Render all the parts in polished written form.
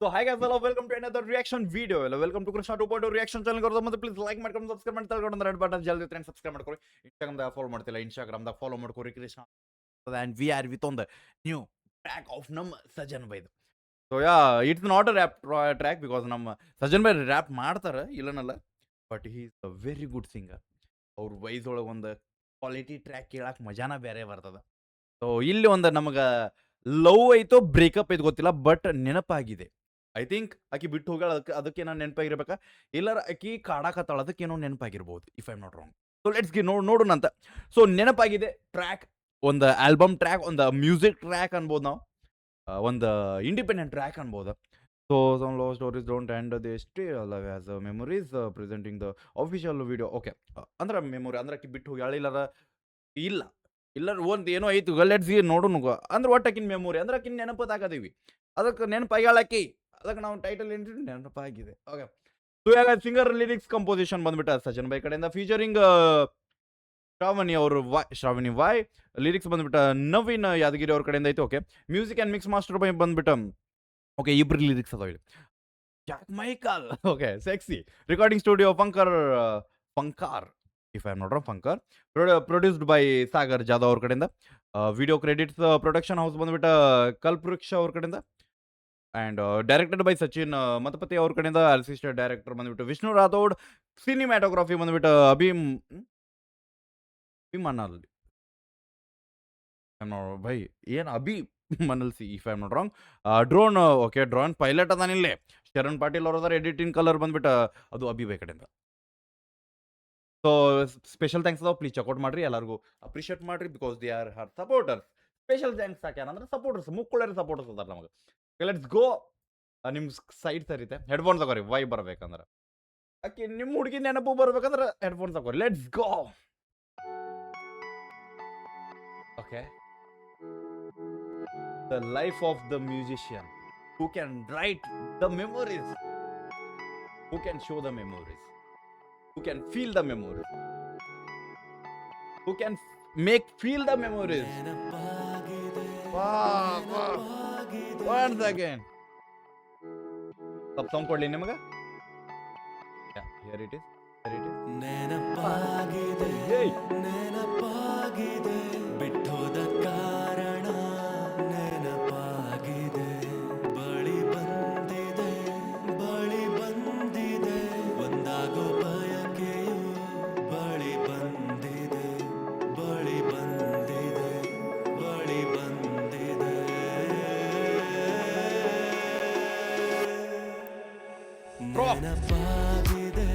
So hi guys, hello, welcome to another reaction video. Hello, welcome to Krishna 2.0 reaction channel. ಮತ್ತೆ please like ಮಾಡ್ಕೊಂಡು subscribe ಮಾಡಿ ತಳ್ಕೊಂಡು red button ಜಲ್ದಿ friend subscribe ಮಾಡ್ಕೊಳ್ಳಿ. ಇನ್ಸ್ಟಾಗ್ರಾಮ್ದಾಗ follow ಮಾಡ್ತಿಲ್ಲ, ಇನ್ಸ್ಟಾಗ್ರಾಮ್ದಾಗ follow ಮಾಡ್ಕೊರಿ Krishna. And we are with on the new track of ನಮ್ಮ ಸಜನ್ ಬೈದು. So yeah, it's not a rap track because ನಮ್ಮ ಸಜನ್ ಬೈ ರ್ಯಾಪ್ ಮಾಡ್ತಾರೆ ಇಲ್ಲನಲ್ಲ, but he is a very good singer. ಅವ್ರ ವೈಸ್ ಒಳಗೆ ಒಂದು ಕ್ವಾಲಿಟಿ ಟ್ರ್ಯಾಕ್ ಕೇಳಕ್ಕೆ ಮಜಾನ ಬೇರೆ ಬರ್ತದ. ಸೊ ಇಲ್ಲಿ ಒಂದು ನಮಗೆ ಲವ್ ಐತೋ ಬ್ರೇಕಪ್ ಐತೆ ಗೊತ್ತಿಲ್ಲ, ಬಟ್ ನೆನಪಾಗಿದೆ. ಐ ಥಿಂಕ್ ಆಕಿ ಬಿಟ್ಟು ಹೋಗ್ಯಾಳ, ಅದಕ್ಕೆ ನಾನು ನೆನಪಾಗಿರ್ಬೇಕಾ, ಇಲ್ಲಾರ ಆಕಿ ಕಾಡಾಕತ್ತಾಳ, ಅದಕ್ಕೇನೋ ನೆನಪಾಗಿರ್ಬೋದು, if I am not wrong. So let's ಗಿ ನೋಡೋಣ ಅಂತ. ಸೊ ನೆನಪಾಗಿದೆ ಟ್ರ್ಯಾಕ್, ಒಂದು ಆಲ್ಬಮ್ ಟ್ರ್ಯಾಕ್, ಒಂದು ಮ್ಯೂಸಿಕ್ ಟ್ರ್ಯಾಕ್ ಅನ್ಬೋದು ನಾವು, ಒಂದು ಇಂಡಿಪೆಂಡೆಂಟ್ ಟ್ರ್ಯಾಕ್ ಅನ್ಬೋದು. So some love stories don't end they stay love as memories presenting the official video. Okay, ಅಂದ್ರೆ ಮೆಮೊರಿ ಅಂದ್ರೆ ಆಕಿ ಬಿಟ್ಟು ಹೋಗ್ಯಾಳ, ಇಲ್ಲ ಒಂದು ಏನೋ ಐತಿ, ಲೆಟ್ಸ್ ಗಿ ನೋಡೋಣ. ಅಂದ್ರೆ ಒಟ್ಟು ಆಕಿನ ಮೆಮೊರಿ ಅಂದ್ರೆ ಆಕಿನ ನೆನಪದಾಗದೀವಿ, ಅದಕ್ಕೆ ನೆನಪಾಗ್ಯಾಳಕಿ, ಅದಕ್ಕೆ ನಾವು ಟೈಟಲ್ ಏನು ನೆನಪಾಗಿದೆ. ಓಕೆ, ಸೊ ಯಾಗ ಸಿಂಗರ್ ಲಿರಿಕ್ಸ್ ಕಂಪೋಸಿಷನ್ ಬಂದ್ಬಿಟ್ಟ ಸಜನ್ ಬೈ ಕಡೆಯಿಂದ, ಫೀಚರಿಂಗ್ ಶ್ರಾವಣಿ ವಾಯ್. ಲಿರಿಕ್ಸ್ ಬಂದ್ಬಿಟ್ಟ ನವೀನ್ ಯಾದಗಿರಿ ಅವ್ರ ಕಡೆಯಿಂದ ಐತೆ. Okay, music and mix master by ಬಂದ್ಬಿಟ್ಟ, ಓಕೆ, ಇಬ್ರು ಲಿರಿಕ್ಸ್ ಅದಾವ ಇಲ್ಲಿ, Jack Michael. Okay, sexy. Recording studio Fankaar, if I am not wrong, Fankaar. Produced by Sagar Jadhav ಅವ್ರ ಕಡೆಯಿಂದ. ವಿಡಿಯೋ ಕ್ರೆಡಿಟ್ಸ್ ಪ್ರೊಡಕ್ಷನ್ ಹೌಸ್ ಬಂದ್ಬಿಟ್ಟ ಕಲ್ಪವೃಕ್ಷ ಅವ್ರ ಕಡೆಯಿಂದ. ಆ್ಯಂಡ್ ಡೈರೆಕ್ಟೆಡ್ ಬೈ ಸಚಿನ್ ಮತಪತಿ ಅವ್ರ ಕಡೆಯಿಂದ. ಅಸಿಸ್ಟೆಂಟ್ ಡೈರೆಕ್ಟರ್ ಬಂದ್ಬಿಟ್ಟು ವಿಷ್ಣು ರಾಥೋಡ್. ಸಿನಿಮ್ಯಾಟೋಗ್ರಫಿ ಬಂದ್ಬಿಟ್ಟು ಅಭಿಮನಲ್ ಭೈ, ಏನು ಅಭಿಮನಲ್ ಸಿ, if I am not wrong. Drone, okay, drone pilot ಅದಾನಿಲ್ಲೇ ಶರಣ್ ಪಾಟೀಲ್ ಅವ್ರ ಅದಾರ. ಎಡಿಟಿಂಗ್ ಕಲರ್ ಬಂದ್ಬಿಟ್ಟು ಅದು ಅಭಿ ಬೈ ಕಡೆಯಿಂದ. ಸೊ ಸ್ಪೆಷಲ್ ಥ್ಯಾಂಕ್ಸ್ ಅದಾವ, ಪ್ಲೀಸ್ ಚೆಕ್ಔಟ್ ಮಾಡ್ರಿ, ಎಲ್ಲರಿಗೂ ಅಪ್ರಿಷಿಯೇಟ್ ಮಾಡ್ರಿ, because they are her supporters. Special thanks ಯಾಕಂದ್ರೆ ಸಪೋರ್ಟರ್ಸ್, ಮುಕ್ಕುಳರಿ ಸಪೋರ್ಟರ್ಸ್ ಅದಾರ ನಮಗೆ. Let's go. ನಿಮ್ಮ ಸೈಡ್ ಸರಿತೆ ಹೆಡ್ಫೋನ್ ತಗೋರಿ, ವೈ ಬರ್ಬೇಕಂದ್ರೆ, ಆಕೆ ನಿಮ್ಮ ಹುಡುಗಿ ನೆನಪು ಬರ್ಬೇಕಂದ್ರೆ ಹೆಡ್ಫೋನ್ ತಗೋರಿ. Let's go. Okay, the life of the musician who can write the memories, who can show the memories, who can feel the memories, who can make feel the memories. Once again, sub song kodli nimaga. Yeah, here it is. ನೆನಪಾಗಿದೆ, ನೆನಪಾಗಿದೆ, ಬಿಟ್ಟೋದ ಕಾರಣ ನೆನಪಾಗಿದೆ, ಬಳಿ ಬಂದಿದೆ, ಬಳಿ ಬಂದಿದೆ, ಒಂದಾಗೋ ಬಯಕೆಯು ಬಳಿ ಬಂದಿದೆ, ಬಳಿ ಬಂದಿದೆ, ಬಳಿ ಬಂದಿದೆ. ನೆನಪಾಗಿದೆ,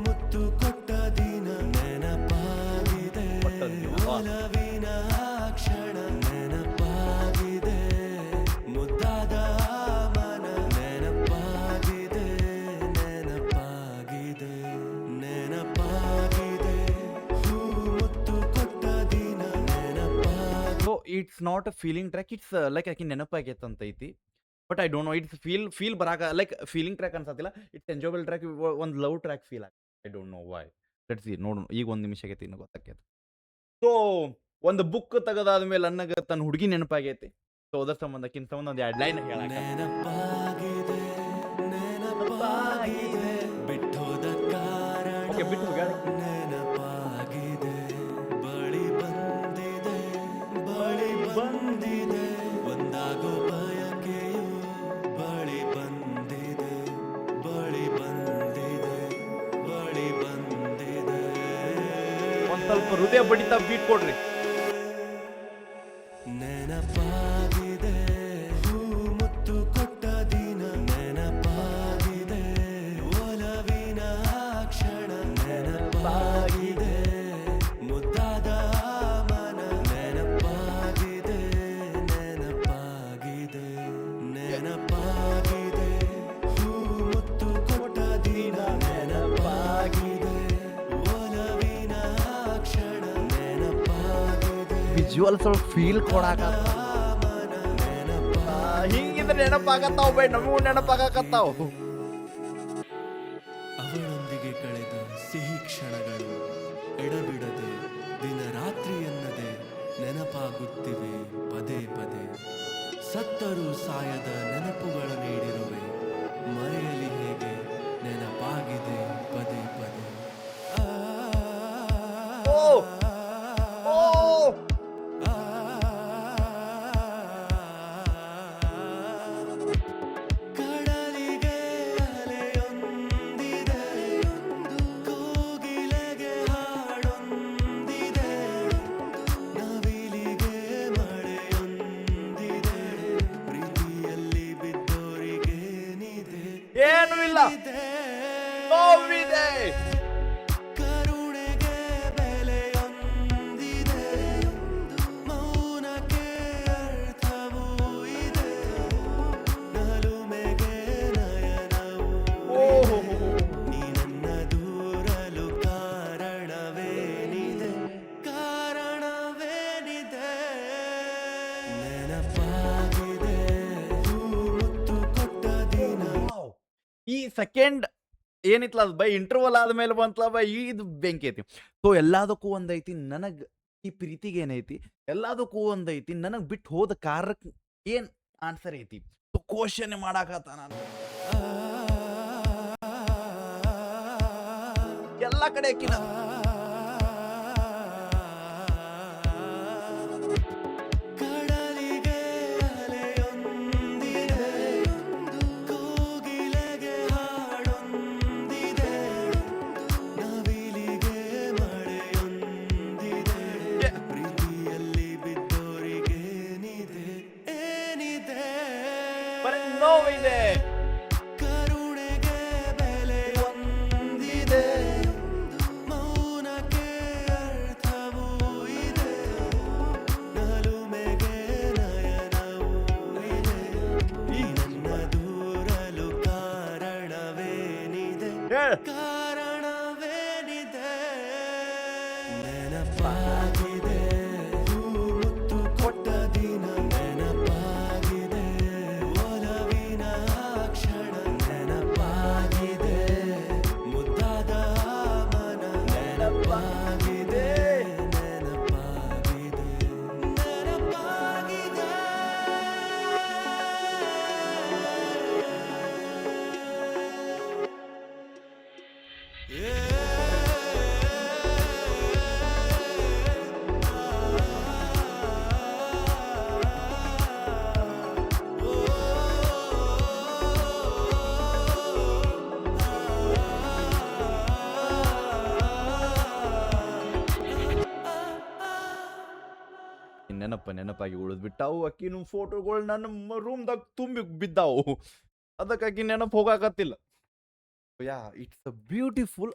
ಮುತ್ತು ಕೊಟ್ಟ ದಿನ ನೆನಪಾಗಿದೆ, ಒಲವಿನ ಕ್ಷಣ ನೆನಪಾಗಿದೆ, ಮುದ್ದಾದ ಮನ ನೆನಪಾಗಿದೆ, ನೆನಪಾಗಿದೆ, ನೆನಪಾಗಿದೆ, ಮುತ್ತು ಕೊಟ್ಟ ದಿನ ನೆನಪಾಗಿದೆ. So it's not a feeling track, it's like ಆಕಿ ನೆನಪಾಗೈತಂತ ಐತಿ, but I don't know, it's feel ಬರಾಕ ಲೈಕ್ ಫೀಲಿಂಗ್ ಟ್ರ್ಯಾಕ್ ಅನ್ಸತ್ತಿಲ್ಲ, ಇಟ್ಸ್ ಎಂಜಾಯಬಲ್ ಟ್ರ್ಯಾಕ್, ಒಂದು ಲವ್ ಟ್ರ್ಯಾಕ್ ಫೀಲ್ ಆಗ. I don't know why. Let's see, ನೋಡೋಣ, ಈಗ ಒಂದು ನಿಮಿಷ ಆಗೈತಿ, ಇನ್ನು ಗೊತ್ತಾಕೈತಿ. ಸೊ ಒಂದು ಬುಕ್ ತೆಗೆದಾದ್ಮೇಲೆ ನನಗೆ ತನ್ನ ಹುಡುಗಿ ನೆನಪಾಗೈತಿ. ಸೊ ಅದರ ಸಂಬಂಧಕ್ಕಿಂತ ಸಂಬಂಧ ಒಂದು 2 ಲೈನ್ ಹೇಳಾಕ. ನೆನಪಾಗಿದೆ, ನೆನಪಾಗಿದೆ, ಬಿಟ್ಟೋದ ಕಾರಣ, ಓಕೆ, ಬಿಟ್ಟು ಹೋಗ್ಯಾಳ, ನೆನಪಾಗಿದೆ, ಬಳಿ ಬಂದಿದೆ, ಬಳಿ ಬಂದಿದೆ, ಒಂದಾಗೋ ಬಯಕೆಯು ಬಳಿ ಬಂದಿದೆ, ಬಳಿ ಬಂದಿದೆ, ಬಳಿ ಬಂದಿದೆ. ಒಂದು ಸ್ವಲ್ಪ ಹೃದಯ ಬಡಿತ ಬೀಟ್ ಕೊಡ್ರಿ. ನೆನಪಾಗಿದೆ, ಮುತ್ತು ಕೊಟ್ಟ ದಿನ ನೆನಪಾಗಿದೆ, ಒಲವಿನ ಕ್ಷಣ ನೆನಪಾಗಿದೆ, ಮುದ್ದಾದ ಮನ ನೆನಪಾಗಿದೆ, ನೆನಪಾಗಿದೆ, ನೆನಪಾಗಿದೆ, ಮುತ್ತು ಕೊಟ್ಟ ದಿನ ನೆನಪಾಗಿದೆ, ಒಲವಿನ ಕ್ಷಣ ನೆನಪಾಗಿದೆ. ವಿಜುವಲ್ಸ್ ಫೀಲ್ ಕೊಡಾಕ ಹಿಂಗಿದ್ರೆ ನೆನಪಾಗತ್ತಾವ ಬೈ, ನಮಗೂ ನೆನಪಾಗತ್ತಾವ. ಅವಳೊಂದಿಗೆ ಕಳೆದ ಸಿಹಿ ಕ್ಷಣಗಳು ಎಡಬಿಡದೆ ದಿನ ರಾತ್ರಿ ಎನ್ನದೆ ನೆನಪಾಗುತ್ತಿವೆ ಪದೇ ಪದೇ, ಸತ್ತರೂ ಸಾಯದ ನೆನಪುಗಳ ನೀಡಿ ಇಲ್ಲ ನೋವಿದೆ. ಕರುಣೆಗೆ ಬೆಲೆಯೊಂದಿದೆ, ಮೌನಕ್ಕೆ ಅರ್ಥವೂ ಇದೆ, ನಲುಮೆಗೆ ನಯನವೂ ಓಹೋ ನೀ ನನ್ನ ದೂರಲು ಕಾರಣವೇನಿದೆ, ಕಾರಣವೇನಿದೆ, ನೆನಪಾಗಿದೆ ಮುತ್ತು ಕೊಟ್ಟ ದಿನ. ವಾವ್. ಈ ಸೆಕೆಂಡ್ ಏನಿತ್ಲ ಅದು ಬೈ ಇಂಟರ್ವಲ್ ಆದ್ಮೇಲೆ ಬಂತಲ್ಲ ಬೈ ಇದು ಬೆಂಕಿ ಐತಿ. ಸೊ ಎಲ್ಲದಕ್ಕೂ ಒಂದೈತಿ ನನಗ್ ಈ ಪ್ರೀತಿಗೆ ಏನೈತಿ, ಎಲ್ಲದಕ್ಕೂ ಒಂದೈತಿ ನನಗ್ ಬಿಟ್ಟು ಹೋದ ಕಾರಕ್ಕೆ ಏನ್ ಆನ್ಸರ್ ಐತಿ. ಸೊ ಕ್ವಶನ್ ಮಾಡಾಕತ್ತ ನಾನು ಎಲ್ಲ ಕಡೆ ಅಕ್ಕಿನ ಕಡಲಿಗೆ ಅಲೆಯೊಂದಿದೆ, ಕೋಗಿಲೆಗೆ ಹಾಡೊಂದಿದೆ, ನವಿಲಿಗೆ ಮಳೆಯೊಂದಿದೆ, ಪ್ರೀತಿಯಲ್ಲಿ ಬಿದ್ದೋರಿಗೇನಿದೆ, ಏನಿದೆ, ಬರೀ ನೋವಿದೆ. ಕರುಣೆಗೆ ಬೆಲೆಯೊಂದಿದೆ, ಮೌನಕ್ಕೆ ಅರ್ಥವೂ ಇದೆ, ನಲುಮೆಗೆ ನಯನವೂ ಇದೆ, ಈ ನನ್ನ ದೂರಲು ಕಾರಣವೇನಿದೆ, ಹೇಳ್. ಕಾರಣವೇನಿದೆ, ನೆನಪಾಗಿದೆ ಮುತ್ತು ಕೊಟ್ಟ ದಿನ, ನೆನಪಾಗಿದೆ ಒಲವಿನ ಕ್ಷಣ, ನೆನಪಾಗಿದೆ ಮುದ್ದಾದ ಮನ, ನೆನಪಾಗಿದೆ ನೆನಪಾಗಿದೆ ನೆನಪಾಗಿದೆ. ನೆನಪಾಗಿ ಉಳಿದ್ ಬಿಟ್ಟಾವು. ಅಕ್ಕಿನ ಫೋಟೋಗಳು ನನ್ನ ರೂಮ್ದಾಗ ತುಂಬಿ ಬಿದ್ದಾವು. ಅದಕ್ಕೆ ಅಕ್ಕಿ ನೆನಪು ಹೋಗಾಕತ್ತಿಲ್ಲ. Yeah it's a beautiful.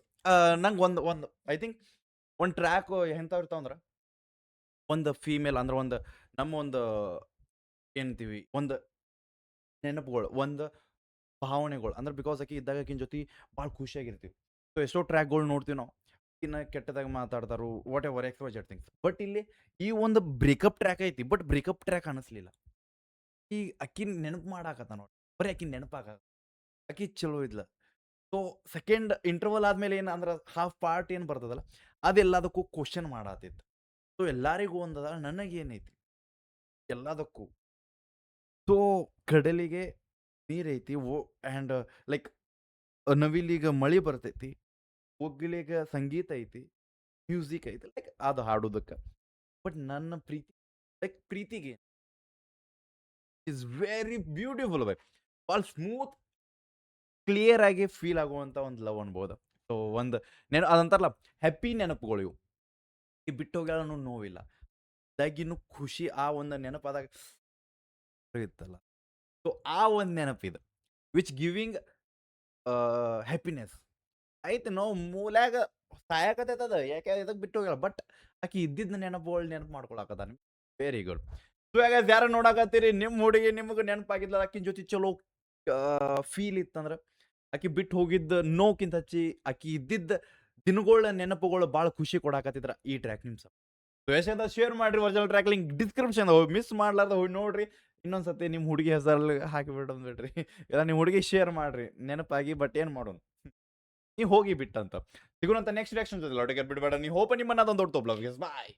ನಂಗೆ ಒಂದು ಒಂದು ಐ ಥಿಂಕ್ ಒಂದು ಟ್ರ್ಯಾಕ್ ಎಂಥವು ಇರ್ತಾವಂದ್ರೆ, ಒಂದು ಫೀಮೇಲ್ ಅಂದ್ರೆ ಒಂದು ನಮ್ಮ ಒಂದು ಏನಂತೀವಿ ಒಂದು ನೆನಪುಗಳು, ಒಂದು ಭಾವನೆಗಳು ಅಂದ್ರೆ ಬಿಕಾಸ್ ಆಕಿ ಇದ್ದಾಗ ಆಕಿನ ಜೊತೆ ಭಾಳ ಖುಷಿಯಾಗಿರ್ತೀವಿ. ಸೊ ಎಷ್ಟೋ ಟ್ರ್ಯಾಕ್ಗಳು ನೋಡ್ತೀವಿ ನಾವು, ಇನ್ನು ಕೆಟ್ಟದಾಗ ಮಾತಾಡ್ತಾರು whatever exposure things. But ಇಲ್ಲಿ ಈ ಒಂದು ಬ್ರೇಕಪ್ ಟ್ರ್ಯಾಕ್ ಐತಿ, ಬಟ್ ಬ್ರೇಕಪ್ ಟ್ರ್ಯಾಕ್ ಅನಿಸ್ಲಿಲ್ಲ. ಈ ಅಕ್ಕಿನ ನೆನಪು ಮಾಡಾಕತ್ತ ನೋಡಿ, ಬರೀ ಅಕ್ಕಿನ ನೆನಪಾಗ ಅಕ್ಕಿ ಚಲೋ ಇದ್ಲ. ಸೊ ಸೆಕೆಂಡ್ ಇಂಟರ್ವಲ್ ಆದ್ಮೇಲೆ ಏನು ಅಂದ್ರೆ ಹಾಫ್ ಪಾರ್ಟ್ ಏನು ಬರ್ತದಲ್ಲ, ಅದೆಲ್ಲದಕ್ಕೂ ಕ್ವಶನ್ ಮಾಡತ್ತಿತ್ತು. ಸೊ ಎಲ್ಲರಿಗೂ ಒಂದದ, ನನಗೇನೈತಿ ಎಲ್ಲದಕ್ಕೂ. ಸೊ ಕಡಲಿಗೆ ನೀರೈತಿ, ಆ್ಯಂಡ್ ಲೈಕ್ ನವಿಲಿಗೆ ಮಳೆ ಬರ್ತೈತಿ, ಒಗ್ಗಲಿಗೆ ಸಂಗೀತ ಐತಿ, ಮ್ಯೂಸಿಕ್ ಐತಿ, ಲೈಕ್ ಅದು ಹಾಡೋದಕ್ಕೆ. ಬಟ್ ನನ್ನ ಪ್ರೀತಿ ಲೈಕ್ ಪ್ರೀತಿಗೆ ಇಸ್ ವೆರಿ ಬ್ಯೂಟಿಫುಲ್ ಬೈ, ಭಾಳ ಸ್ಮೂತ್ ಕ್ಲಿಯರ್ ಆಗಿ ಫೀಲ್ ಆಗುವಂಥ ಒಂದು ಲವ್ ಅನ್ಬೋದು. ಸೊ ಒಂದು ಅದಂತಾರಲ್ಲ ಹ್ಯಾಪಿ ನೆನಪುಗಳು ಇವು. ಈ ಬಿಟ್ಟು ಹೋಗ್ಯಾಳ ನೋವಿಲ್ಲ, ಅದಾಗಿನೂ ಖುಷಿ, ಆ ಒಂದು ನೆನಪಾದಾಗ ಇತ್ತಲ್ಲ. ಸೊ ಆ ಒಂದು ನೆನಪಿದೆ ವಿಚ್ ಗಿವಿಂಗ್ ಹ್ಯಾಪಿನೆಸ್. ಆಯ್ತು ನಾವು ಮೂಲ್ಯಾಗ ಸಾಯಕತ್ತದ, ಯಾಕೆ ಇದಕ್ಕೆ ಬಿಟ್ಟು ಹೋಗ್ಯಾಳ, ಬಟ್ ಆಕಿ ಇದ್ದಿದ್ದ ನೆನಪುಗಳು ನೆನಪು ಮಾಡ್ಕೊಳಕತ್ತಾನ. Very good. ಸೊ ಯಾಗ ಯಾರು ನೋಡಾಕತ್ತೀರಿ, ನಿಮ್ಮ ಹುಡುಗಿ ನಿಮಗೆ ನೆನಪಾಗಿದ್ಲ, ಆಕಿನ ಜೊತೆ ಚಲೋ ಫೀಲ್ ಇತ್ತಂದ್ರೆ, ಆಕಿ ಬಿಟ್ಟು ಹೋಗಿದ್ದ ನೋಕ್ಕಿಂತ ಹಚ್ಚಿ ಆಕಿ ಇದ್ದಿದ್ದ ದಿನಗಳ ನೆನಪುಗಳು ಭಾಳ ಖುಷಿ ಕೊಡಾಕತ್ತಿದ್ರ ಈ ಟ್ರ್ಯಾಕ್ ನಿಮ್ಮ ಸೊ ಶೇರ್ ಮಾಡ್ರಿ. ಒರಿಜಿನಲ್ ಟ್ರ್ಯಾಕ್ ಲಿಂಕ್ ಡಿಸ್ಕ್ರಿಪ್ಷನ್ ಹೋಗಿ ಮಿಸ್ ಮಾಡ್ಲಾರ್ದ ಹೋಗಿ ನೋಡ್ರಿ. ಇನ್ನೊಂದ್ಸತಿ ನಿಮ್ಮ ಹುಡುಗಿ ಹೆಸರಲ್ಲಿ ಹಾಕಿಬಿಡೋದು ಬಿಡ್ರಿ, ಇಲ್ಲ ನಿಮ್ಮ ಹುಡುಗಿ ಶೇರ್ ಮಾಡ್ರಿ ನೆನಪಾಗಿ. ಬಟ್ ಏನು ಮಾಡೋದು, ನೀವು ಹೋಗಿ ಬಿಟ್ಟಂತ ಸಿಗೋಣಂತ ನೆಕ್ಸ್ಟ್ ರಿಯಾಕ್ಷನ್ ಜೊತೆ. ಬಿಡಬೇಡ, ನೀವು ಹೋಪ ನಿಮ್ಮನ್ನ ಅದೊಂದು ದೊಡ್ಡ ಬಾಯ್.